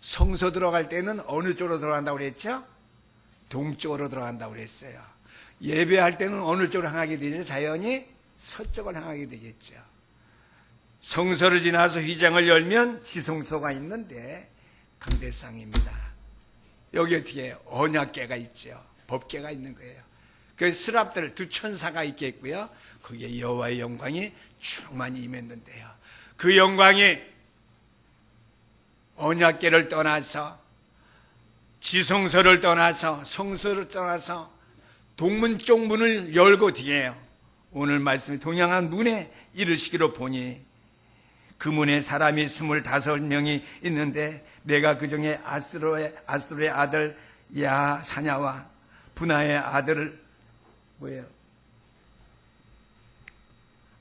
성소 들어갈 때는 어느 쪽으로 들어간다고 그랬죠? 동쪽으로 들어간다고 그랬어요. 예배할 때는 어느 쪽으로 향하게 되죠? 자연히 서쪽을 향하게 되겠죠. 성소를 지나서 휘장을 열면 지성소가 있는데 강대상입니다. 여기 뒤에 언약궤가 있죠. 법궤가 있는 거예요. 그 스랍들 두 천사가 있겠고요. 거기에 여호와의 영광이 충만히 임했는데요. 그 영광이 언약궤를 떠나서 지성소를 떠나서 성소를 떠나서 동문 쪽 문을 열고 뒤에 오늘 말씀이 동양한 문에 이르시기로 보니 그 문에 사람이 25명이 있는데 내가 그 중에 아스로의 아들 야사냐와 분하의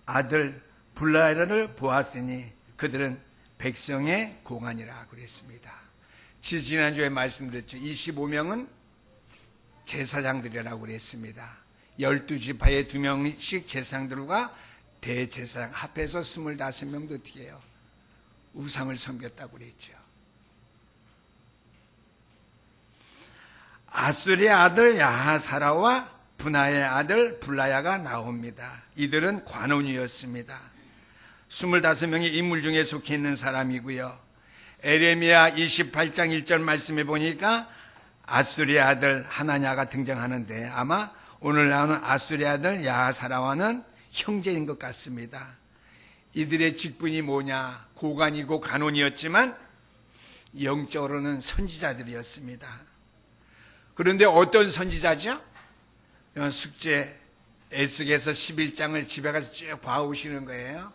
아들 블라야를 보았으니 그들은 백성의 공안이라 그랬습니다. 지난주에 말씀드렸죠. 25명은 제사장들이라고 그랬습니다. 12지파의 2명씩 제사장들과 대제사장 합해서 25명도 뒤에요. 우상을 섬겼다고 그랬죠. 아술의 아들 야하사라와 분하의 아들 블라야가 나옵니다. 이들은 관원이었습니다. 25명의 인물 중에 속해 있는 사람이고요. 에레미야 28장 1절 말씀해 보니까 아술의 아들 하나냐가 등장하는데 아마 오늘 나오는 아술의 아들 야하사라와는 형제인 것 같습니다. 이들의 직분이 뭐냐? 고관이고 간원이었지만 영적으로는 선지자들이었습니다. 그런데 어떤 선지자죠? 숙제 에스겔서 11장을 집에 가서 쭉 봐오시는 거예요.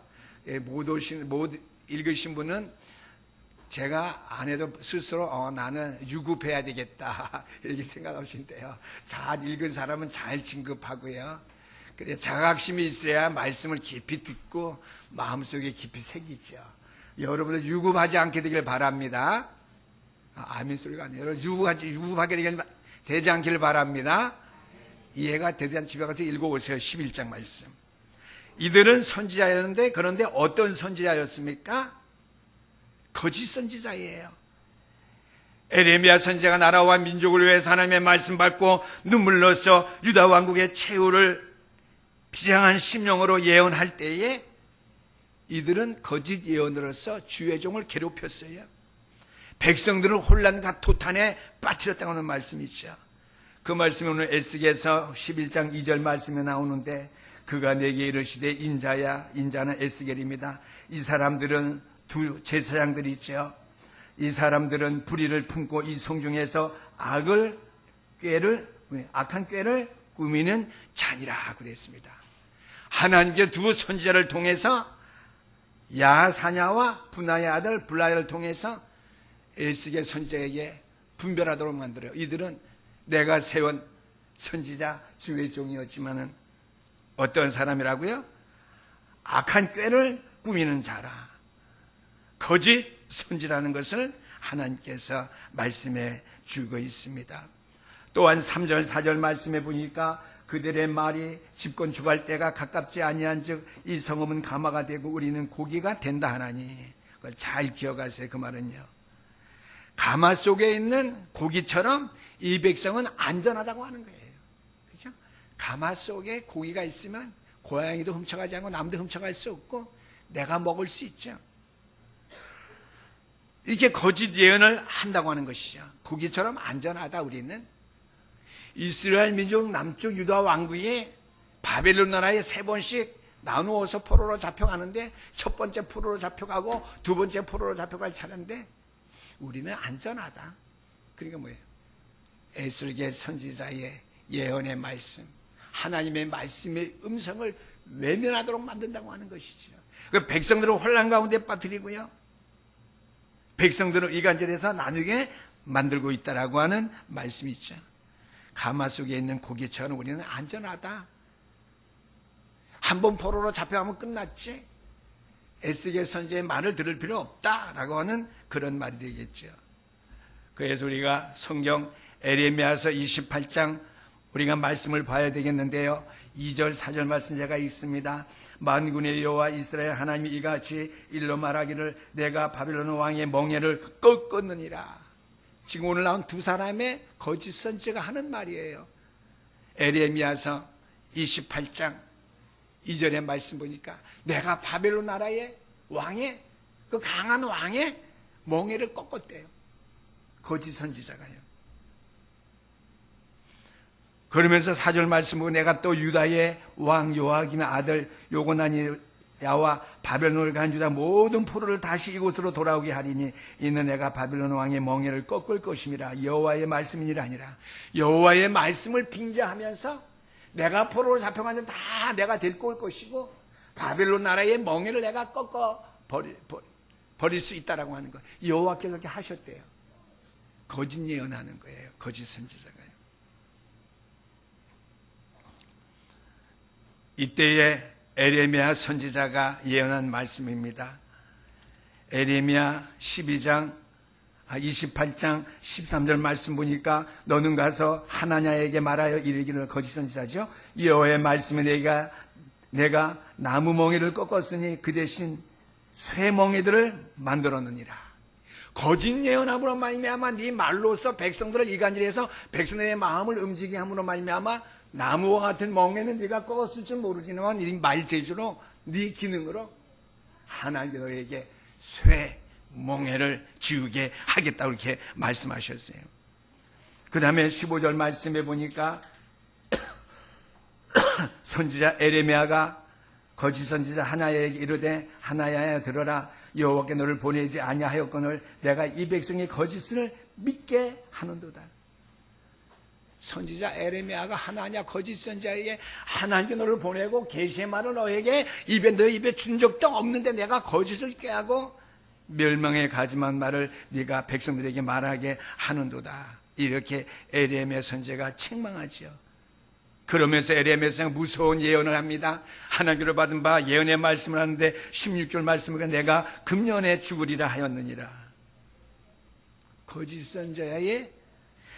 못 읽으신 분은 제가 안 해도 스스로 나는 유급해야 되겠다 이렇게 생각하시는데요. 잘 읽은 사람은 잘 진급하고요. 그래 자각심이 있어야 말씀을 깊이 듣고 마음속에 깊이 새기죠. 여러분들 유급하지 않게 되길 바랍니다. 아멘 소리가 아니에요. 유급하게 되지 않기를 바랍니다. 이해가 되지 않으면 집에 가서 읽어오세요. 11장 말씀. 이들은 선지자였는데 그런데 어떤 선지자였습니까? 거짓 선지자예요. 에레미야 선지자가 나라와 민족을 위해서 하나님의 말씀 받고 눈물로써 유다 왕국의 최후를 비장한 심령으로 예언할 때에 이들은 거짓 예언으로서 주의 종을 괴롭혔어요. 백성들을 혼란과 토탄에 빠뜨렸다고 하는 말씀이죠. 그 말씀이 오늘 에스겔서 11장 2절 말씀에 나오는데 그가 내게 이르시되 인자야, 인자는 에스겔입니다. 이 사람들은 두 제사장들이 있죠. 이 사람들은 불의를 품고 이 성중에서 악한 꾀를 꾸미는 잔이라 그랬습니다. 하나님께 두 선지자를 통해서 야사냐와 분하의 아들 블라야를 통해서 에스겔 선지자에게 분별하도록 만들어요. 이들은 내가 세운 선지자 주의 종이었지만은 어떤 사람이라고요? 악한 꾀를 꾸미는 자라. 거짓 선지라는 것을 하나님께서 말씀해 주고 있습니다. 또한 3절 4절 말씀해 보니까 그들의 말이 집권 주갈 때가 가깝지 아니한즉 이 성읍은 가마가 되고 우리는 고기가 된다 하나니 그걸 잘 기억하세요. 그 말은요. 가마 속에 있는 고기처럼 이 백성은 안전하다고 하는 거예요. 그렇죠? 가마 속에 고기가 있으면 고양이도 훔쳐가지 않고 남도 훔쳐갈 수 없고 내가 먹을 수 있죠. 이렇게 거짓 예언을 한다고 하는 것이죠. 고기처럼 안전하다 우리는. 이스라엘 민족 남쪽 유다 왕국이 바벨론 나라에 3번씩 나누어서 포로로 잡혀가는데 첫 번째 포로로 잡혀가고 두 번째 포로로 잡혀갈 차례인데 우리는 안전하다. 그러니까 뭐예요? 에스겔 선지자의 예언의 말씀, 하나님의 말씀의 음성을 외면하도록 만든다고 하는 것이죠. 그 백성들을 혼란 가운데 빠뜨리고요. 백성들을 이간질해서 나누게 만들고 있다라고 하는 말씀이 있죠. 가마 속에 있는 고기처럼 우리는 안전하다. 한 번 포로로 잡혀가면 끝났지. 에스겔 선지자의 말을 들을 필요 없다라고 하는 그런 말이 되겠죠. 그래서 우리가 성경 에레미야서 28장 우리가 말씀을 봐야 되겠는데요. 2절 4절 말씀 제가 읽습니다. 만군의 여호와 이스라엘 하나님이 이같이 일러 말하기를 내가 바벨론 왕의 멍에를 꺾었느니라. 지금 오늘 나온 두 사람의 거짓 선지자가 하는 말이에요. 에레미야서 28장 2절의 말씀 보니까 내가 바벨론 나라의 왕의 그 강한 왕의 멍에를 꺾었대요. 거짓 선지자가요. 그러면서 4절 말씀 보고 내가 또 유다의 왕 요아김의 아들 요고나니야와 바벨론을 간 유다 모든 포로를 다시 이곳으로 돌아오게 하리니 이는 내가 바벨론 왕의 멍에를 꺾을 것임이라. 여호와의 말씀이니라 하니라. 여호와의 말씀을 빙자하면서 내가 포로로 잡혀간 자 다 내가 데리고 올 것이고 바벨론 나라의 멍에를 내가 꺾어 버릴 수 있다라고 하는 거예요. 여호와께서 그렇게 하셨대요. 거짓 예언하는 거예요. 거짓 선지자가요. 이때에 에레미야 선지자가 예언한 말씀입니다. 에레미야 28장 13절 말씀 보니까 너는 가서 하나냐에게 말하여 이르기를 거짓 선지자죠. 여호와의 말씀에 내가 나무 멍에를 꺾었으니 그 대신 쇠 멍에들을 만들었느니라. 거짓 예언함으로 말미암아 네 말로써 백성들을 이간질해서 백성들의 마음을 움직이게 함으로 말미암아 나무와 같은 멍에는 네가 꺾었을 줄 모르지만 이 말재주로 네 기능으로 하나님께 너에게 쇠 멍에를 지우게 하겠다고 이렇게 말씀하셨어요. 그 다음에 15절 말씀에 보니까 선지자 에레미야가 거짓 선지자 하나야에게 이르되 하나야야 들어라. 여호와께 너를 보내지 아니하였거늘 내가 이 백성의 거짓을 믿게 하는도다. 선지자 에레미야가 하나냐 거짓 선지자에게 하나님께 너를 보내고 계시의 말을 너에게 너 입에 준 적도 없는데 내가 거짓을 꾀하고 멸망에 가지만 말을 네가 백성들에게 말하게 하는도다. 이렇게 에레미야 선지자가 책망하지요. 그러면서 에레미야 선지자가 무서운 예언을 합니다. 하나님께로 받은 바 예언의 말씀을 하는데 16절 말씀을 내가 금년에 죽으리라 하였느니라. 거짓 선지자의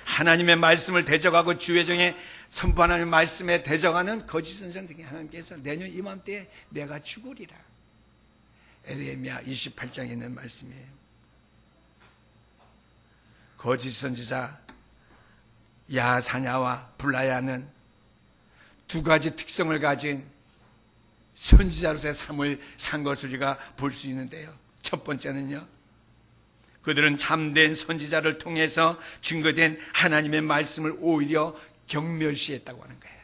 하나님의 말씀을 대적하고 주의 정에 선포하는 말씀에 대적하는 거짓 선지자들에게 하나님께서 내년 이맘때에 내가 죽으리라. 에레미야 28장에 있는 말씀이에요. 거짓 선지자 야사냐와 블라야는 두 가지 특성을 가진 선지자로서의 삶을 산 것을 우리가 볼 수 있는데요. 첫 번째는요, 그들은 참된 선지자를 통해서 증거된 하나님의 말씀을 오히려 경멸시했다고 하는 거예요.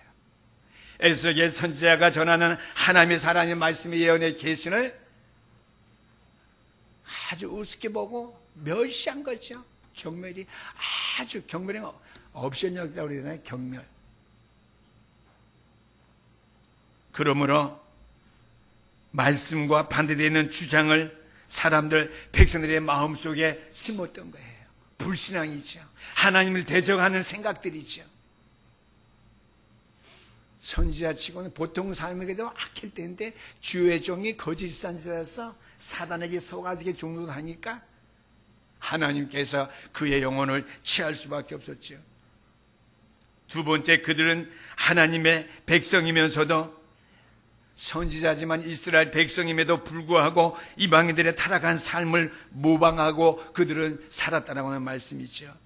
에스겔 선지자가 전하는 하나님의 살아있는 말씀의 예언의 계시를 아주 우습게 보고 멸시한 거죠. 경멸이 아주 경멸이 업션이라고 그러잖아요. 경멸. 그러므로 말씀과 반대되어 있는 주장을 백성들의 마음속에 심었던 거예요. 불신앙이죠. 하나님을 대적하는 생각들이죠. 선지자치고는 보통 삶에게도 악할 때인데 주의 종이 거짓 선지자라서 사단에게 속아지게 종로도 하니까 하나님께서 그의 영혼을 취할 수밖에 없었죠. 두 번째, 그들은 하나님의 백성이면서도 선지자지만 이스라엘 백성임에도 불구하고 이방인들의 타락한 삶을 모방하고 그들은 살았다라고 하는 말씀이죠.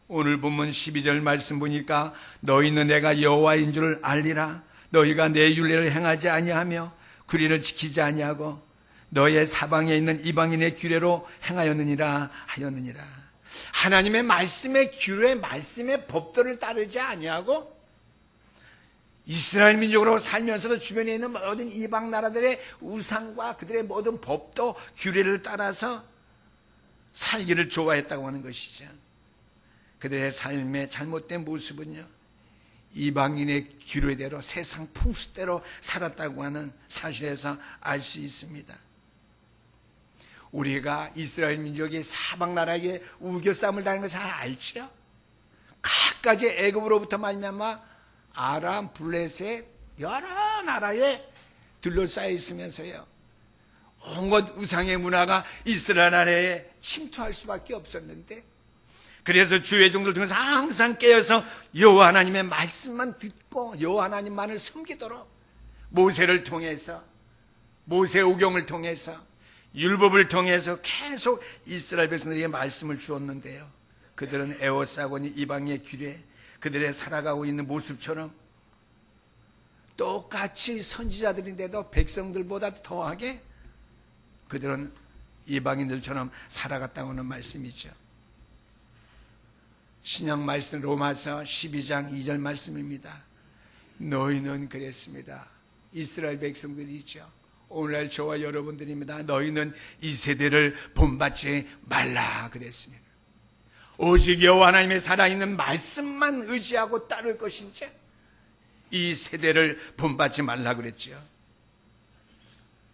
오늘 본문 12절 말씀 보니까 너희는 내가 여호와인 줄 알리라. 너희가 내 율례를 행하지 아니하며 규례를 지키지 아니하고 너의 사방에 있는 이방인의 규례로 행하였느니라 하였느니라. 하나님의 말씀의 규례, 말씀의 법도를 따르지 아니하고 이스라엘 민족으로 살면서도 주변에 있는 모든 이방 나라들의 우상과 그들의 모든 법도 규례를 따라서 살기를 좋아했다고 하는 것이죠. 그들의 삶의 잘못된 모습은요, 이방인의 규례대로 세상 풍습대로 살았다고 하는 사실에서 알 수 있습니다. 우리가 이스라엘 민족이 사방 나라에게 우겨싸움을 당한 거 잘 알죠? 각가지 애굽으로부터 말미암아 아람, 블레셋 여러 나라에 둘러싸여 있으면서요, 온갖 우상의 문화가 이스라엘 나라에 침투할 수밖에 없었는데 그래서 주의 종들 중에서 항상 깨어서 여호와 하나님의 말씀만 듣고 여호와 하나님만을 섬기도록 모세를 통해서, 모세 오경을 통해서, 율법을 통해서 계속 이스라엘 백성들에게 말씀을 주었는데요, 그들은 에워싸고니 이방의 길에 그들의 살아가고 있는 모습처럼 똑같이 선지자들인데도 백성들보다 더하게 그들은 이방인들처럼 살아갔다고 하는 말씀이죠. 신약 말씀 로마서 12장 2절 말씀입니다. 너희는 그랬습니다. 이스라엘 백성들이죠. 오늘날 저와 여러분들입니다. 너희는 이 세대를 본받지 말라 그랬습니다. 오직 여호와 하나님의 살아있는 말씀만 의지하고 따를 것인지 이 세대를 본받지 말라 그랬죠.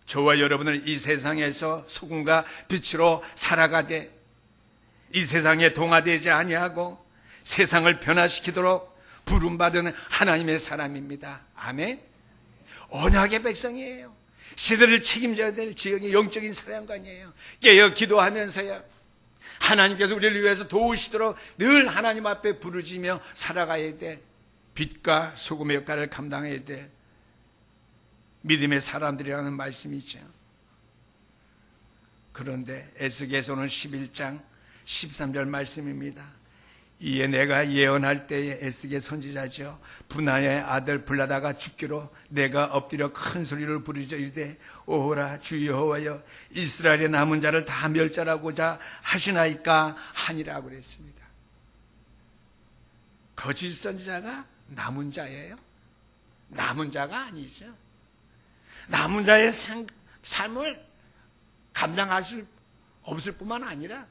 저와 여러분은 이 세상에서 소금과 빛으로 살아가되 이 세상에 동화되지 아니하고 세상을 변화시키도록 부름받은 하나님의 사람입니다. 아멘. 언약의 백성이에요. 세대를 책임져야 될 지역의 영적인 사령관이에요. 깨어 기도하면서요, 하나님께서 우리를 위해서 도우시도록 늘 하나님 앞에 부르짖며 살아가야 될, 빛과 소금의 역할을 감당해야 될 믿음의 사람들이라는 말씀이죠. 그런데 에스겔서 오늘 11장 13절 말씀입니다. 이에 내가 예언할 때에, 에스겔 선지자죠, 분하의 아들 블라다가 죽기로 내가 엎드려 큰 소리를 부르짖어 이르되 오호라 주 여호와여 이스라엘의 남은 자를 다 멸절하고자 하시나이까 하니라 그랬습니다. 거짓 선지자가 남은 자예요? 남은 자가 아니죠. 남은 자의 삶을 감당할 수 없을 뿐만 아니라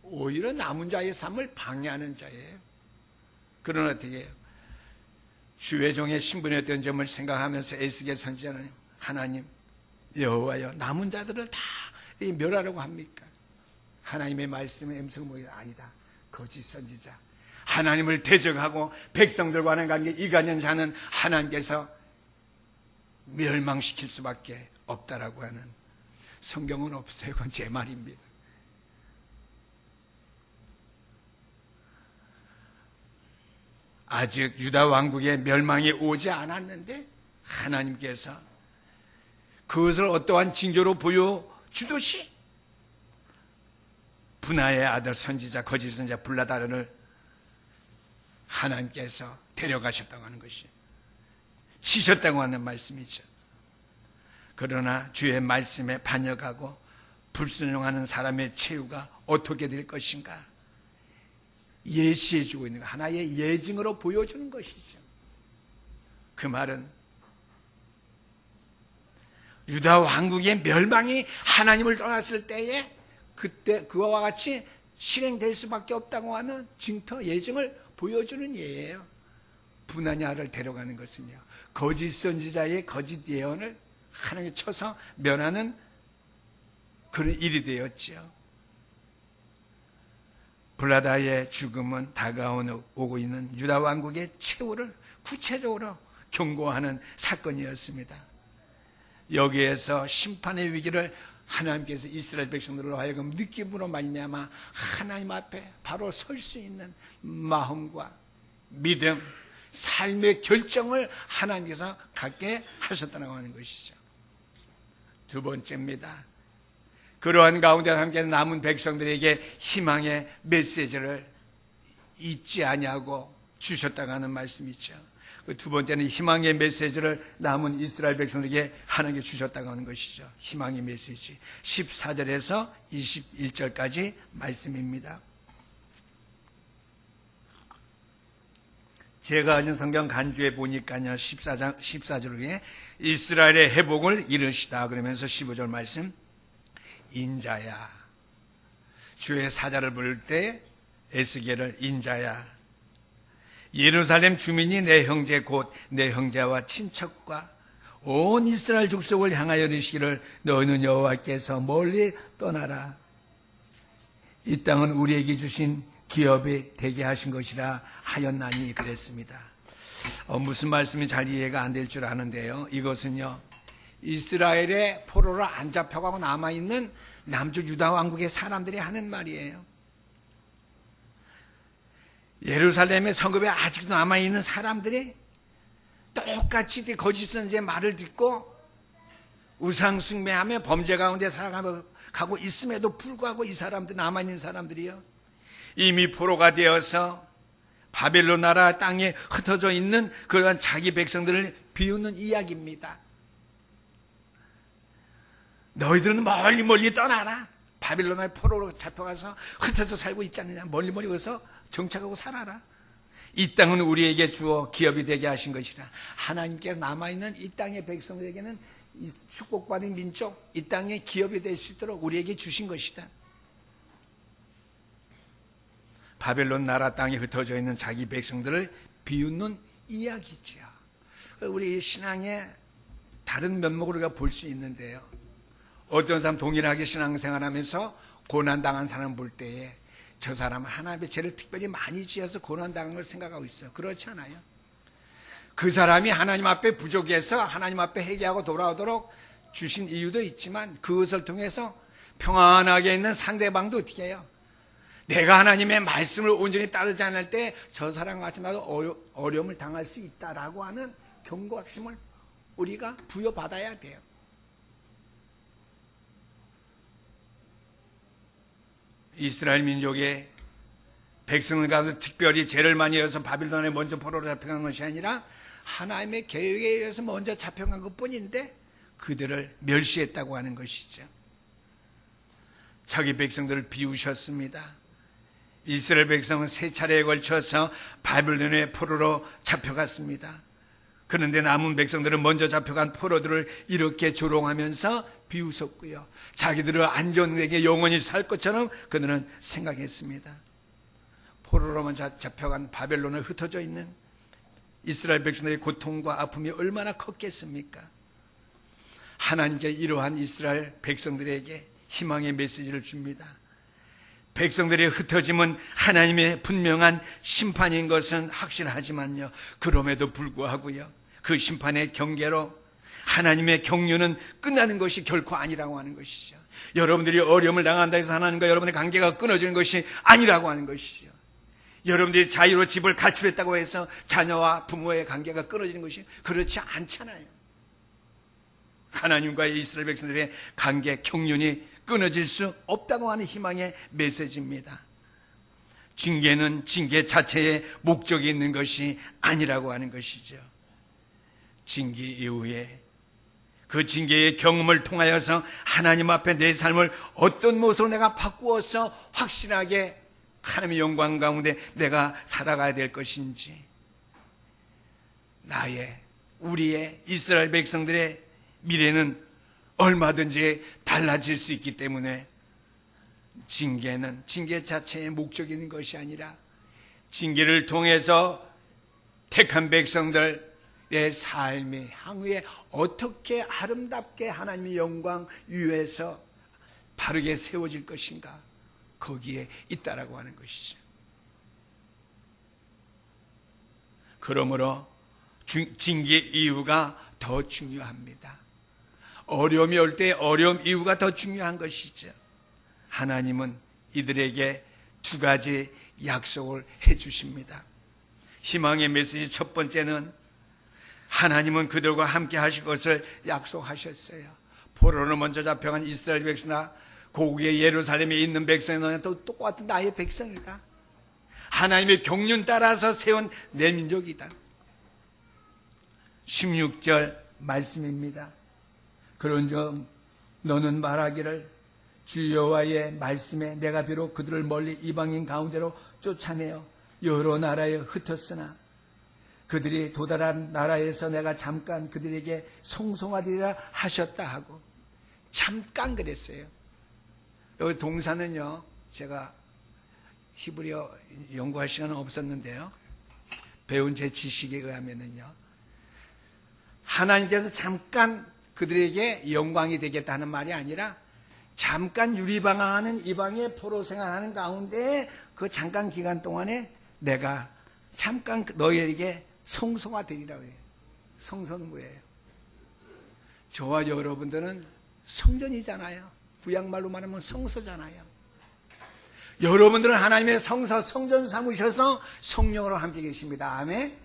오히려 남은 자의 삶을 방해하는 자예요. 그러나 어떻게 해요? 주의 종의 신분이었던 점을 생각하면서 에스겔 선지자는 하나님 여호와여 남은 자들을 다 멸하려고 합니까? 하나님의 말씀의 음성은 뭐예요? 아니다. 거짓 선지자, 하나님을 대적하고 백성들과 하는 관계 이간년 자는 하나님께서 멸망시킬 수밖에 없다라고 하는, 성경은 없어요. 그건 제 말입니다. 아직 유다 왕국의 멸망이 오지 않았는데 하나님께서 그것을 어떠한 징조로 보여주듯이 분하의 아들 선지자, 거짓 선지자 블라다를 하나님께서 데려가셨다고 하는 것이, 치셨다고 하는 말씀이죠. 그러나 주의 말씀에 반역하고 불순종하는 사람의 최후가 어떻게 될 것인가 예시해주고 있는 거, 하나의 예증으로 보여주는 것이죠. 그 말은 유다 왕국의 멸망이 하나님을 떠났을 때에 그때 그와 같이 실행될 수밖에 없다고 하는 징표, 예증을 보여주는 예예요. 분하냐를 데려가는 것은요, 거짓 선지자의 거짓 예언을 하나님께 쳐서 면하는 그런 일이 되었죠. 블라다의 죽음은 다가오고 있는 유다 왕국의 최후를 구체적으로 경고하는 사건이었습니다. 여기에서 심판의 위기를 하나님께서 이스라엘 백성들로 하여금 느낌으로 말미암아 하나님 앞에 바로 설 수 있는 마음과 믿음, 삶의 결정을 하나님께서 갖게 하셨다고 하는 것이죠. 두 번째입니다. 그러한 가운데 함께 남은 백성들에게 희망의 메시지를 잊지 아니하고 주셨다고 하는 말씀이죠. 그 두 번째는 희망의 메시지를 남은 이스라엘 백성들에게 하나님께 주셨다고 하는 것이죠. 희망의 메시지 14절에서 21절까지 말씀입니다. 제가 가진 성경 간주에 보니까요, 14절 위에 이스라엘의 회복을 이르시다 그러면서 15절 말씀, 인자야, 주의 사자를 부를 때 에스겔을 인자야, 예루살렘 주민이 내 형제 곧 내 형제와 친척과 온 이스라엘 족속을 향하여 이르시기를 너희는 여호와께서 멀리 떠나라. 이 땅은 우리에게 주신 기업이 되게 하신 것이라 하였나니 그랬습니다. 무슨 말씀이 잘 이해가 안 될 줄 아는데요, 이것은요 이스라엘의 포로로 안 잡혀가고 남아있는 남쪽 유다 왕국의 사람들이 하는 말이에요. 예루살렘의 성읍에 아직도 남아있는 사람들이 똑같이 거짓 선지의 말을 듣고 우상 숭배하며 범죄 가운데 살아가고 있음에도 불구하고 이 사람들, 남아있는 사람들이요, 이미 포로가 되어서 바벨론 나라 땅에 흩어져 있는 그러한 자기 백성들을 비웃는 이야기입니다. 너희들은 멀리 멀리 떠나라. 바빌론의 포로로 잡혀가서 흩어져 살고 있지 않느냐. 멀리 멀리 가서 정착하고 살아라. 이 땅은 우리에게 주어 기업이 되게 하신 것이라. 하나님께서 남아있는 이 땅의 백성들에게는 이 축복받은 민족, 이 땅의 기업이 될 수 있도록 우리에게 주신 것이다. 바벨론 나라 땅에 흩어져 있는 자기 백성들을 비웃는 이야기죠. 우리 신앙의 다른 면목으로 우리가 볼 수 있는데요, 어떤 사람 동일하게 신앙생활하면서 고난당한 사람 볼 때에 저 사람은 하나님의 죄를 특별히 많이 지어서 고난당한 걸 생각하고 있어요. 그렇지 않아요. 그 사람이 하나님 앞에 부족해서 하나님 앞에 회개하고 돌아오도록 주신 이유도 있지만 그것을 통해서 평안하게 있는 상대방도 어떻게 해요? 내가 하나님의 말씀을 온전히 따르지 않을 때 저 사람과 같이 나도 어려움을 당할 수 있다라고 하는 경고학심을 우리가 부여받아야 돼요. 이스라엘 민족의 백성들 가운데 특별히 죄를 많이 해서 바빌론에 먼저 포로로 잡혀간 것이 아니라 하나님의 계획에 의해서 먼저 잡혀간 것뿐인데 그들을 멸시했다고 하는 것이죠. 자기 백성들을 비우셨습니다. 이스라엘 백성은 세 차례에 걸쳐서 바빌론의 포로로 잡혀갔습니다. 그런데 남은 백성들은 먼저 잡혀간 포로들을 이렇게 조롱하면서 비웃었고요, 자기들은 안전하게 영원히 살 것처럼 그들은 생각했습니다. 포로로만 잡혀간 바벨론에 흩어져 있는 이스라엘 백성들의 고통과 아픔이 얼마나 컸겠습니까? 하나님께 이러한 이스라엘 백성들에게 희망의 메시지를 줍니다. 백성들의 흩어짐은 하나님의 분명한 심판인 것은 확실하지만요, 그럼에도 불구하고요, 그 심판의 경계로 하나님의 경륜은 끝나는 것이 결코 아니라고 하는 것이죠. 여러분들이 어려움을 당한다 해서 하나님과 여러분의 관계가 끊어지는 것이 아니라고 하는 것이죠. 여러분들이 자유로 집을 가출했다고 해서 자녀와 부모의 관계가 끊어지는 것이 그렇지 않잖아요. 하나님과의 이스라엘 백성들의 관계 경륜이 끊어질 수 없다고 하는 희망의 메시지입니다. 징계는 징계 자체에 목적이 있는 것이 아니라고 하는 것이죠. 징계 이후에 그 징계의 경험을 통하여서 하나님 앞에 내 삶을 어떤 모습으로 내가 바꾸어서 확실하게 하나님의 영광 가운데 내가 살아가야 될 것인지, 우리의 이스라엘 백성들의 미래는 얼마든지 달라질 수 있기 때문에 징계는 징계 자체의 목적이 있는 것이 아니라 징계를 통해서 택한 백성들의 삶이 향후에 어떻게 아름답게 하나님의 영광 위에서 바르게 세워질 것인가, 거기에 있다라고 하는 것이죠. 그러므로 징계 이유가 더 중요합니다. 어려움이 올 때 어려움 이유가 더 중요한 것이죠. 하나님은 이들에게 두 가지 약속을 해 주십니다. 희망의 메시지 첫 번째는 하나님은 그들과 함께 하실 것을 약속하셨어요. 포로로 먼저 잡혀간 이스라엘 백성이나 고국의 예루살렘에 있는 백성은 또 똑같은 나의 백성이다. 하나님의 경륜 따라서 세운 내 민족이다. 16절 말씀입니다. 그런즉 너는 말하기를 주 여호와의 말씀에 내가 비록 그들을 멀리 이방인 가운데로 쫓아내어 여러 나라에 흩었으나 그들이 도달한 나라에서 내가 잠깐 그들에게 송송하리라 하셨다 하고, 잠깐 그랬어요. 여기 동사는요, 제가 히브리어 연구할 시간은 없었는데요, 배운 제 지식에 의하면은요, 하나님께서 잠깐 그들에게 영광이 되겠다는 말이 아니라 잠깐 유리방황하는 이방의 포로 생활하는 가운데 그 잠깐 기간 동안에 내가 잠깐 너희에게 성소화되리라고 해요. 성소는 뭐예요? 저와 여러분들은 성전이잖아요. 구약말로 말하면 성소잖아요. 여러분들은 하나님의 성서, 성전 삼으셔서 성령으로 함께 계십니다. 아멘.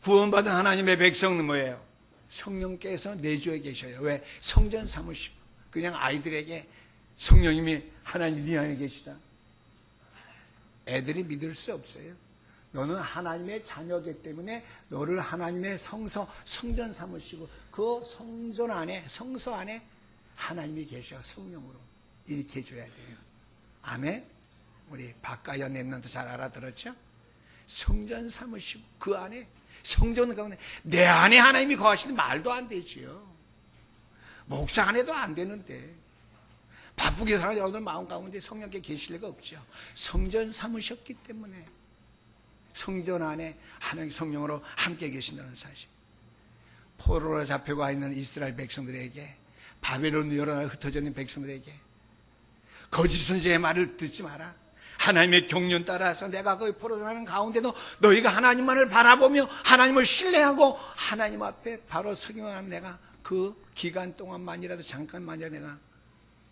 구원받은 하나님의 백성은 뭐예요? 성령께서 내주에 계셔요. 왜? 성전 삼으시고 그냥 아이들에게 성령님이 하나님 네 안에 계시다. 애들이 믿을 수 없어요. 너는 하나님의 자녀이기 때문에 너를 하나님의 성서, 성전 삼으시고 그 성전 안에, 성소 안에 하나님이 계셔. 성령으로 이렇게 해줘야 돼요. 아멘. 우리 박가연 랩런트 잘 알아들었죠? 성전 삼으시고 그 안에, 성전 가운데 내 안에 하나님이 거하시는 말도 안 되지요. 목사 안에도 안 되는데 바쁘게 사는 여러분들 마음 가운데 성령께 계실 리가 없죠. 성전 삼으셨기 때문에 성전 안에 하나님 성령으로 함께 계신다는 사실. 포로로 잡혀가 있는 이스라엘 백성들에게, 바벨론 여러 나라 흩어져 있는 백성들에게 거짓 선지자의 말을 듣지 마라. 하나님의 경륜 따라서 내가 거기 포로로 사는 가운데도 너희가 하나님만을 바라보며 하나님을 신뢰하고 하나님 앞에 바로 서기만 하면 내가 그 기간 동안만이라도 잠깐만이라도 내가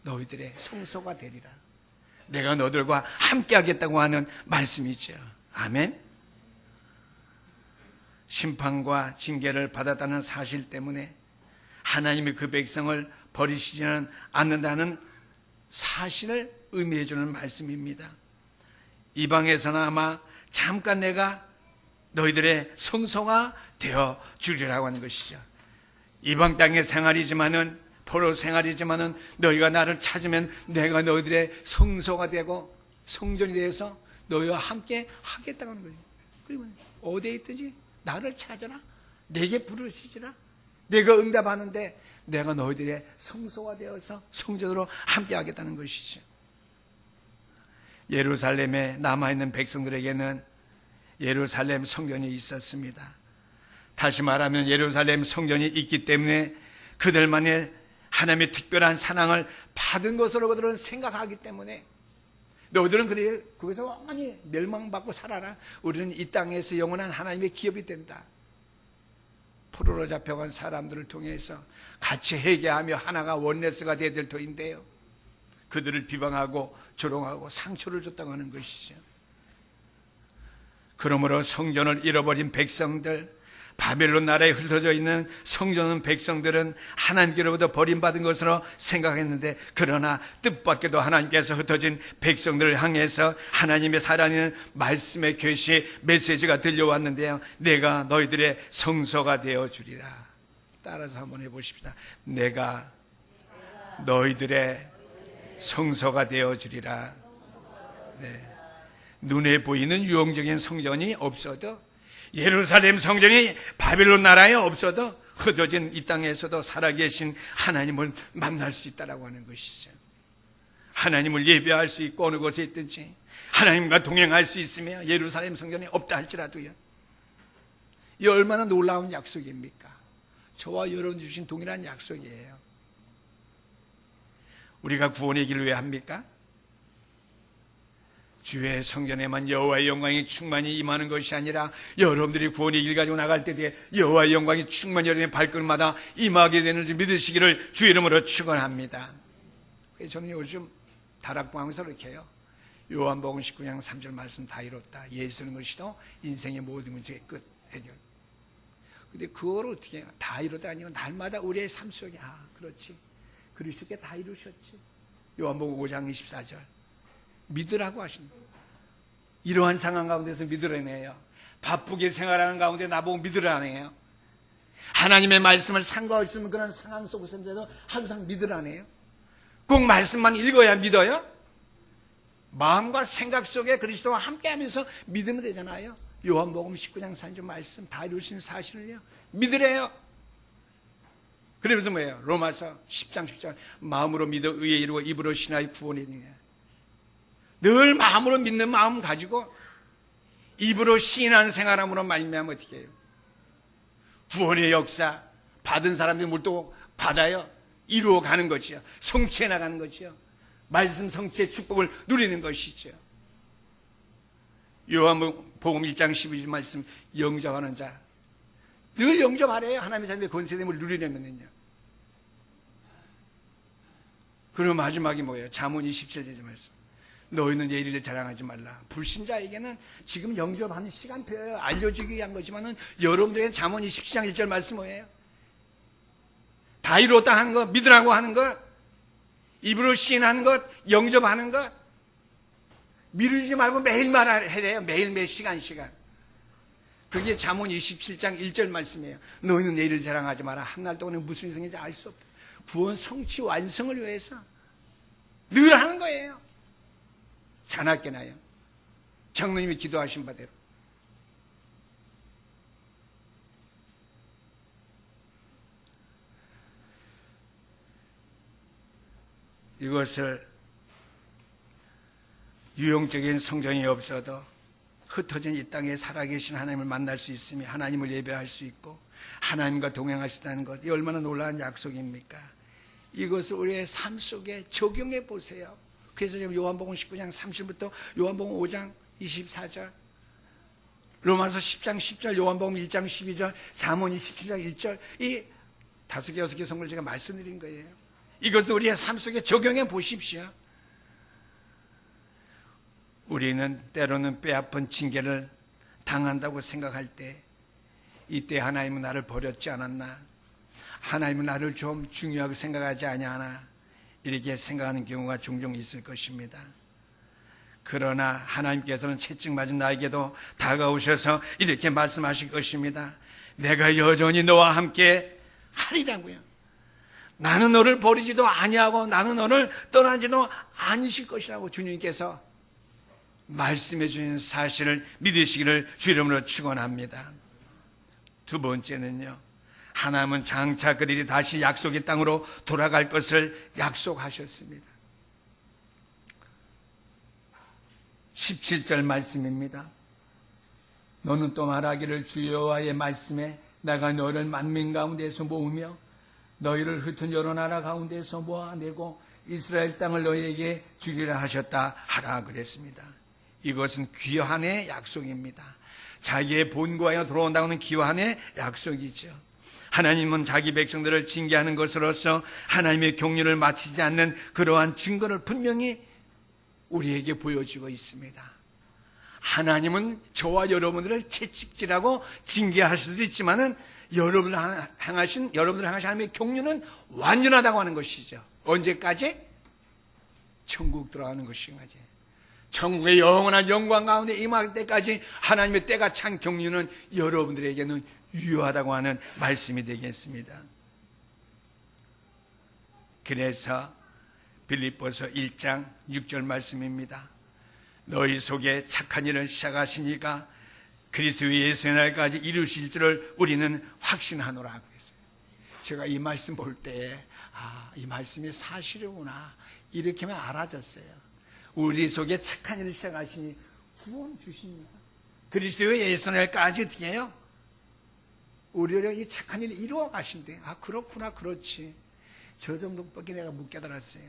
너희들의 성소가 되리라. 내가 너들과 함께 하겠다고 하는 말씀이죠. 아멘. 심판과 징계를 받았다는 사실 때문에 하나님이 그 백성을 버리시지는 않는다는 사실을 의미해 주는 말씀입니다. 이방에서는 아마 잠깐 내가 너희들의 성소가 되어 주리라고 하는 것이죠. 이방 땅의 생활이지만은, 포로 생활이지만은 너희가 나를 찾으면 내가 너희들의 성소가 되고 성전이 되어서 너희와 함께 하겠다고 하는 거예요. 그러면 어디에 있든지 나를 찾아라. 내게 부르시지라. 내가 응답하는데 내가 너희들의 성소가 되어서 성전으로 함께 하겠다는 것이죠. 예루살렘에 남아있는 백성들에게는 예루살렘 성전이 있었습니다. 다시 말하면 예루살렘 성전이 있기 때문에 그들만의 하나님의 특별한 사랑을 받은 것으로 그들은 생각하기 때문에 너희들은 거기서 완전히 멸망받고 살아라. 우리는 이 땅에서 영원한 하나님의 기업이 된다. 포로로 잡혀간 사람들을 통해서 같이 회개하며 하나가 원네스가 되어야 될 터인데요. 그들을 비방하고 조롱하고 상처를 줬다고 하는 것이죠. 그러므로 성전을 잃어버린 백성들, 바벨론 나라에 흩어져 있는 성전 백성들은 하나님께로부터 버림받은 것으로 생각했는데, 그러나 뜻밖에도 하나님께서 흩어진 백성들을 향해서 하나님의 살아있는 말씀의 계시 메시지가 들려왔는데요. 내가 너희들의 성소가 되어주리라. 따라서 한번 해보십시다. 내가 너희들의 성소가 되어주리라. 네. 눈에 보이는 유형적인 성전이 없어도, 예루살렘 성전이 바벨론 나라에 없어도 흩어진 이 땅에서도 살아계신 하나님을 만날 수 있다라고 하는 것이죠. 하나님을 예배할 수 있고 어느 곳에 있든지 하나님과 동행할 수 있으며 예루살렘 성전이 없다 할지라도요. 이 얼마나 놀라운 약속입니까? 저와 여러분 주신 동일한 약속이에요. 우리가 구원의 길을 왜 합니까? 주의 성전에만 여호와의 영광이 충만히 임하는 것이 아니라 여러분들이 구원의 길 가지고 나갈 때에 여호와의 영광이 충만히 여러분의 발걸음마다 임하게 되는 줄 믿으시기를 주의 이름으로 축원합니다. 그래서 저는 요즘 다락방에서 이렇게 해요. 요한복음 19장 3절 말씀 다 이뤘다. 예수는 것이도 인생의 모든 문제의 끝 해결. 근데 그거를 어떻게 해요? 다 이뤘다 아니고 날마다 우리의 삶 속에 그렇지. 그리스도께 다 이루셨지. 요한복음 5장 24절. 믿으라고 하신다. 이러한 상황 가운데서 믿으라네요. 바쁘게 생활하는 가운데 나보고 믿으라네요. 하나님의 말씀을 상고할 수 있는 그런 상황 속에서도 항상 믿으라네요. 꼭 말씀만 읽어야 믿어요? 마음과 생각 속에 그리스도와 함께하면서 믿으면 되잖아요. 요한복음 19장 3절 말씀 다 이루신 사실을요 믿으래요. 그러면서 뭐예요? 로마서 10장 10절 마음으로 믿어 의에 이루고 입으로 신하여 구원에 이르느니라. 늘 마음으로 믿는 마음 가지고 입으로 시인하는 생활함으로 말미암아 어떻게 해요? 구원의 역사 받은 사람들이 뭘 또 받아요? 이루어가는 거지요. 성취해 나가는 거지요. 말씀 성취의 축복을 누리는 것이죠. 요한복음 1장 12절 말씀 영접하는 자 늘 영접하래요. 하나님의 자녀의 권세됨을 누리려면요. 그리고 마지막이 뭐예요? 잠언 27절 말씀. 너희는 내 일을 자랑하지 말라. 불신자에게는 지금 영접하는 시간표에 알려주기 위한 거지만은 여러분들에게 잠언 27장 1절 말씀 뭐예요? 다 이루었다 하는 것, 믿으라고 하는 것, 입으로 시인하는 것, 영접하는 것, 미루지 말고 매일 말해야 매일 시간. 그게 잠언 27장 1절 말씀이에요. 너희는 내 일을 자랑하지 마라. 한 날 동안에 무슨 일이 생긴지 알 수 없다. 구원 성취 완성을 위해서 늘 하는 거예요. 자나깨나요. 장로님이 기도하신 바대로. 이것을 유용적인 성전이 없어도 흩어진 이 땅에 살아계신 하나님을 만날 수 있으며 하나님을 예배할 수 있고 하나님과 동행할 수 있다는 것, 이 얼마나 놀라운 약속입니까? 이것을 우리의 삶 속에 적용해 보세요. 그래서 지금 요한복음 19장 30절부터 요한복음 5장 24절, 로마서 10장 10절, 요한복음 1장 12절, 잠언 27장 1절, 이 5개 6개 성경을 제가 말씀드린 거예요. 이것도 우리의 삶 속에 적용해 보십시오. 우리는 때로는 뼈아픈 징계를 당한다고 생각할 때, 이때 하나님은 나를 버렸지 않았나? 하나님은 나를 좀 중요하게 생각하지 아니하나? 이렇게 생각하는 경우가 종종 있을 것입니다. 그러나 하나님께서는 채찍맞은 나에게도 다가오셔서 이렇게 말씀하실 것입니다. 내가 여전히 너와 함께 하리라고요. 나는 너를 버리지도 아니하고 나는 너를 떠나지도 않으실 것이라고 주님께서 말씀해 주신 사실을 믿으시기를 주 이름으로 축원합니다. 두 번째는요, 하나님은 장차 그들이 다시 약속의 땅으로 돌아갈 것을 약속하셨습니다. 17절 말씀입니다. 너는 또 말하기를 주 여호와의 말씀에 내가 너를 만민 가운데서 모으며 너희를 흩은 여러 나라 가운데서 모아내고 이스라엘 땅을 너희에게 주리라 하셨다 하라 그랬습니다. 이것은 귀환의 약속입니다. 자기의 본고에 돌아온다고는 귀환의 약속이죠. 하나님은 자기 백성들을 징계하는 것으로서 하나님의 경륜을 마치지 않는 그러한 증거를 분명히 우리에게 보여주고 있습니다. 하나님은 저와 여러분들을 채찍질하고 징계하실 수도 있지만은 여러분들 향하신 하나님의 경륜은 완전하다고 하는 것이죠. 언제까지? 천국 들어가는 것인가지. 천국의 영원한 영광 가운데 임할 때까지 하나님의 때가 찬 경륜은 여러분들에게는 유효하다고 하는 말씀이 되겠습니다. 그래서 빌립보서 1장 6절 말씀입니다. 너희 속에 착한 일을 시작하시니까 그리스도 예수의 날까지 이루실 줄을 우리는 확신하노라 그랬어요. 제가 이 말씀 볼 때 이 말씀이 사실이구나 이렇게만 알아졌어요. 우리 속에 착한 일을 시작하시니 구원 주십니다. 그리스도의 예수의 날까지 어떻게 해요? 우리를 이 착한 일을 이루어 가신대. 그렇구나, 그렇지. 저 정도밖에 내가 못 깨달았어요.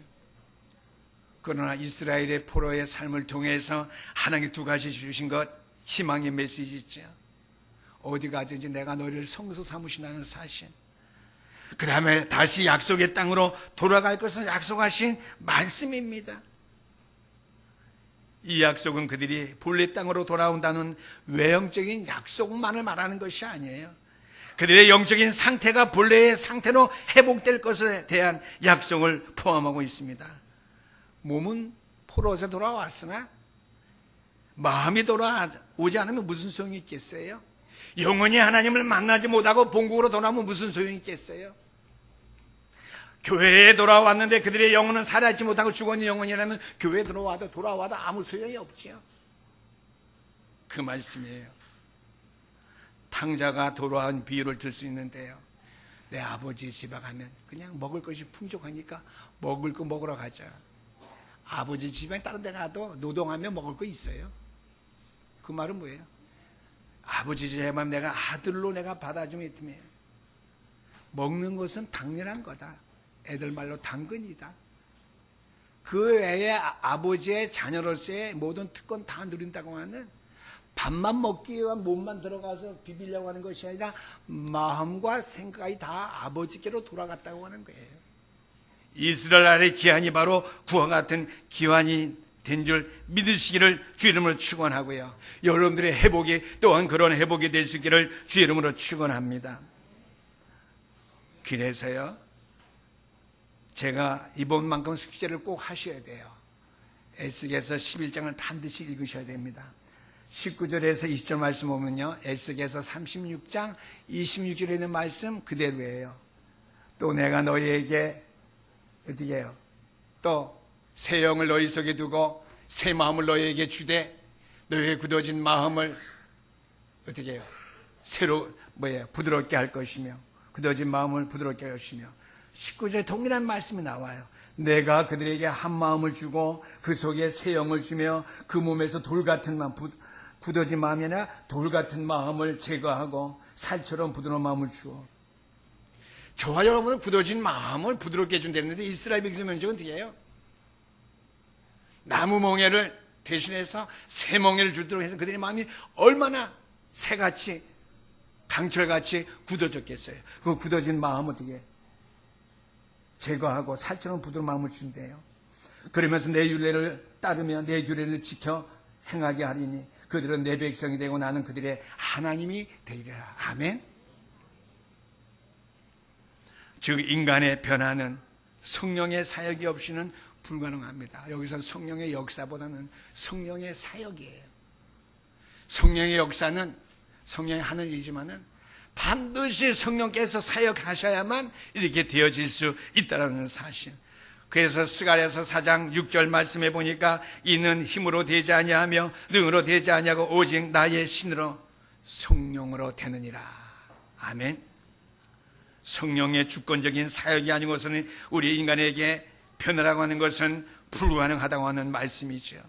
그러나 이스라엘의 포로의 삶을 통해서 하나님이 두 가지 주신 것, 희망의 메시지 있죠. 어디 가든지 내가 너희를 성소 삼으신다는 사실. 그 다음에 다시 약속의 땅으로 돌아갈 것을 약속하신 말씀입니다. 이 약속은 그들이 본래 땅으로 돌아온다는 외형적인 약속만을 말하는 것이 아니에요. 그들의 영적인 상태가 본래의 상태로 회복될 것에 대한 약속을 포함하고 있습니다. 몸은 포로에서 돌아왔으나 마음이 돌아오지 않으면 무슨 소용이 있겠어요? 영원히 하나님을 만나지 못하고 본국으로 돌아오면 무슨 소용이 있겠어요? 교회에 돌아왔는데 그들의 영혼은 살아있지 못하고 죽었는 영혼이라면 교회에 돌아와도 아무 소용이 없지요. 그 말씀이에요. 탕자가 돌아온 비유를 들 수 있는데요. 내 아버지 집에 가면 그냥 먹을 것이 풍족하니까 먹을 거 먹으러 가자. 아버지 집에 다른 데 가도 노동하면 먹을 거 있어요. 그 말은 뭐예요? 아버지 집에만 내가 아들로 내가 받아주면 있으면 먹는 것은 당연한 거다. 애들 말로 당근이다. 그 외에 아버지의 자녀로서의 모든 특권 다 누린다고 하는 밥만 먹기 위한 몸만 들어가서 비비려고 하는 것이 아니라 마음과 생각이 다 아버지께로 돌아갔다고 하는 거예요. 이스라엘 아래 기한이 바로 구와 같은 기한이 된 줄 믿으시기를 주 이름으로 축원하고요. 여러분들의 회복이 또한 그런 회복이 될 수 있기를 주 이름으로 축원합니다. 그래서요, 제가 이번만큼 숙제를 꼭 하셔야 돼요. 에스겔서 11장을 반드시 읽으셔야 됩니다. 19절에서 20절 말씀 보면요, 에스겔서 36장 26절에 있는 말씀 그대로예요. 또 내가 너희에게 어떻게 해요? 또 새 영을 너희 속에 두고 새 마음을 너희에게 주되 너희의 굳어진 마음을 어떻게 해요? 부드럽게 할 것이며 굳어진 마음을 부드럽게 할 것이며 19절에 동일한 말씀이 나와요. 내가 그들에게 한 마음을 주고 그 속에 새 영을 주며 그 몸에서 돌 같은 마음, 굳어진 마음이 아니라 돌 같은 마음을 제거하고 살처럼 부드러운 마음을 주어. 저와 여러분은 굳어진 마음을 부드럽게 해준다는데 이스라엘 백성은 어떻게 해요? 나무 멍에를 대신해서 새 멍에를 주도록 해서 그들의 마음이 얼마나 새같이 강철같이 굳어졌겠어요. 그 굳어진 마음 어떻게 제거하고 살처럼 부드러운 마음을 준대요. 그러면서 내 율례를 따르며 내 규례를 지켜 행하게 하리니 그들은 내 백성이 되고 나는 그들의 하나님이 되리라. 아멘. 즉 인간의 변화는 성령의 사역이 없이는 불가능합니다. 여기서 성령의 역사보다는 성령의 사역이에요. 성령의 역사는 성령이 하는 일이지만은 반드시 성령께서 사역하셔야만 이렇게 되어질 수 있다는 사실. 그래서 스가랴서 4장 6절 말씀해 보니까 이는 힘으로 되지 아니하며 능으로 되지 아니하고 오직 나의 신으로 성령으로 되느니라. 아멘. 성령의 주권적인 사역이 아니고서는 우리 인간에게 변화라고 하는 것은 불가능하다고 하는 말씀이죠.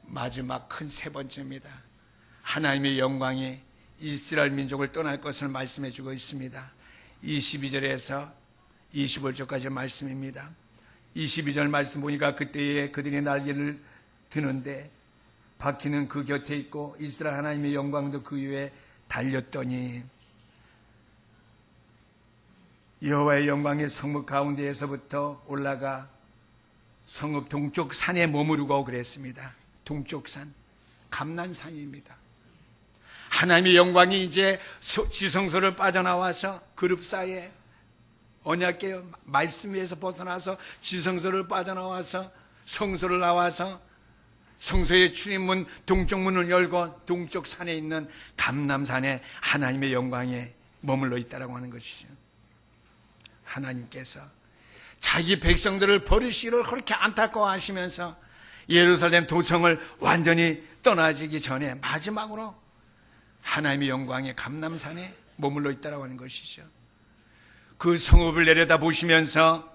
마지막 큰 세 번째입니다. 하나님의 영광이 이스라엘 민족을 떠날 것을 말씀해 주고 있습니다. 22절에서 25절까지 말씀입니다. 22절 말씀 보니까 그때에 그들이 날개를 드는데 바퀴는 그 곁에 있고 이스라엘 하나님의 영광도 그 위에 달렸더니 여호와의 영광이 성읍 가운데에서부터 올라가 성읍 동쪽 산에 머무르고 그랬습니다. 동쪽 산, 감난산입니다. 하나님의 영광이 이제 지성소를 빠져나와서 그룹 사이에 언약궤 말씀 위에서 벗어나서 지성소를 빠져나와서 성소를 나와서 성소의 출입문 동쪽 문을 열고 동쪽 산에 있는 감람산에 하나님의 영광에 머물러 있다라고 하는 것이죠. 하나님께서 자기 백성들을 버리시기를 그렇게 안타까워하시면서 예루살렘 도성을 완전히 떠나지기 전에 마지막으로 하나님의 영광의 감람산에 머물러 있다라고 하는 것이죠. 그 성읍을 내려다보시면서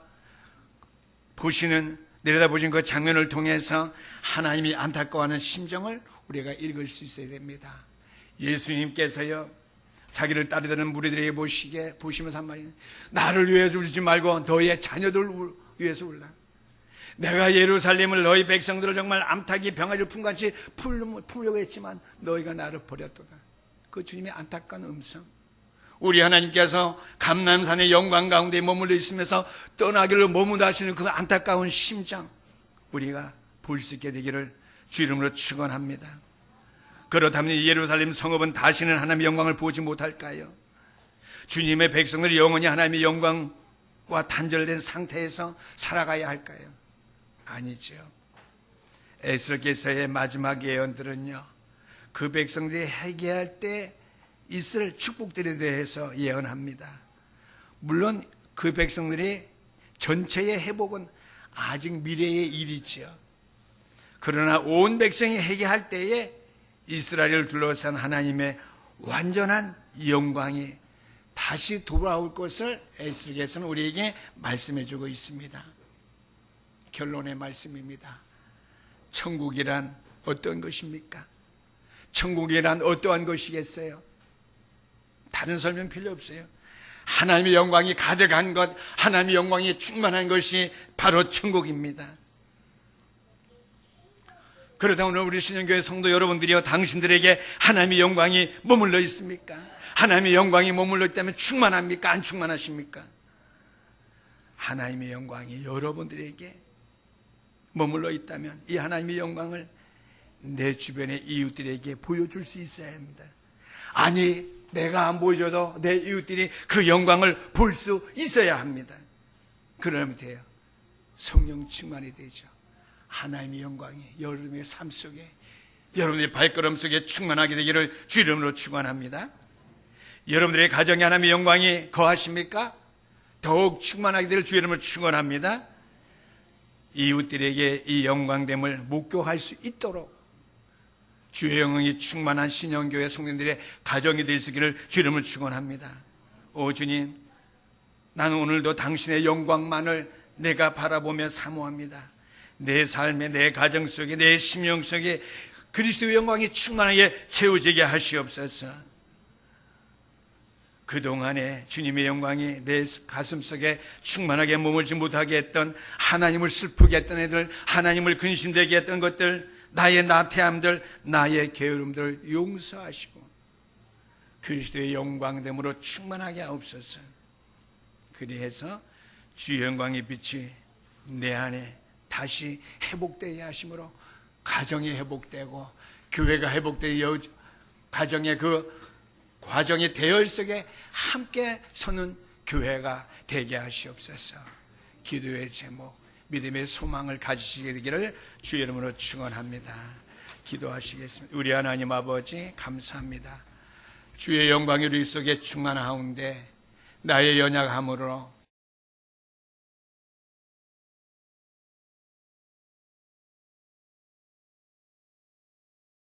내려다보신 그 장면을 통해서 하나님이 안타까워하는 심정을 우리가 읽을 수 있어야 됩니다. 예수님께서요, 자기를 따르던 무리들에게 보시면서 한 말이 나를 위해서 울지 말고 너희의 자녀들 위해서 울라. 내가 예루살렘을 너희 백성들을 정말 암탉이 병아리를 품같이 풀려고 했지만 너희가 나를 버렸도다. 그 주님의 안타까운 음성. 우리 하나님께서 감람산의 영광 가운데 머물러 있으면서 떠나기를 머무다시는 그 안타까운 심정 우리가 볼 수 있게 되기를 주 이름으로 축원합니다. 그렇다면 예루살렘 성읍은 다시는 하나님의 영광을 보지 못할까요? 주님의 백성들이 영원히 하나님의 영광과 단절된 상태에서 살아가야 할까요? 아니죠. 에스겔서의 마지막 예언들은요, 그 백성들이 회개할 때 있을 축복들에 대해서 예언합니다. 물론 그 백성들이 전체의 회복은 아직 미래의 일이죠. 그러나 온 백성이 회개할 때에 이스라엘을 둘러싼 하나님의 완전한 영광이 다시 돌아올 것을 에스겔서는 우리에게 말씀해 주고 있습니다. 결론의 말씀입니다. 천국이란 어떤 것입니까? 천국이란 어떠한 것이겠어요? 다른 설명 필요 없어요. 하나님의 영광이 가득한 것, 하나님의 영광이 충만한 것이 바로 천국입니다. 그러다 오늘 우리 신영교회 성도 여러분들이요, 당신들에게 하나님의 영광이 머물러 있습니까? 하나님의 영광이 머물러 있다면 충만합니까? 안 충만하십니까? 하나님의 영광이 여러분들에게 머물러 있다면 이 하나님의 영광을 내 주변의 이웃들에게 보여줄 수 있어야 합니다. 아니, 내가 안 보여줘도 내 이웃들이 그 영광을 볼 수 있어야 합니다. 그러면 돼요. 성령 충만이 되죠. 하나님의 영광이 여러분의 삶 속에, 여러분의 발걸음 속에 충만하게 되기를 주 이름으로 축원합니다. 여러분들의 가정에 하나님의 영광이 거하십니까? 더욱 충만하게 될 주 이름으로 축원합니다. 이웃들에게 이 영광됨을 목격할 수 있도록 주의 영광이 충만한 신영교회 성도들의 가정이 될 수 있기를 주 이름으로 축원합니다. 오 주님, 나는 오늘도 당신의 영광만을 내가 바라보며 사모합니다. 내 삶에, 내 가정 속에, 내 심령 속에 그리스도의 영광이 충만하게 채워지게 하시옵소서. 그동안에 주님의 영광이 내 가슴 속에 충만하게 머물지 못하게 했던, 하나님을 슬프게 했던 애들, 하나님을 근심되게 했던 것들, 나의 나태함들, 나의 게으름들 용서하시고 그리스도의 영광됨으로 충만하게 하옵소서. 그리해서 주의 영광의 빛이 내 안에 다시 회복되게 하심으로 가정이 회복되고 교회가 회복되어 가정의 그 과정의 대열 속에 함께 서는 교회가 되게 하시옵소서. 기도의 제목, 믿음의 소망을 가지시게 되기를 주의 이름으로 축원합니다. 기도하시겠습니다. 우리 하나님 아버지, 감사합니다. 주의 영광이 우리 속에 충만하온데 나의 연약함으로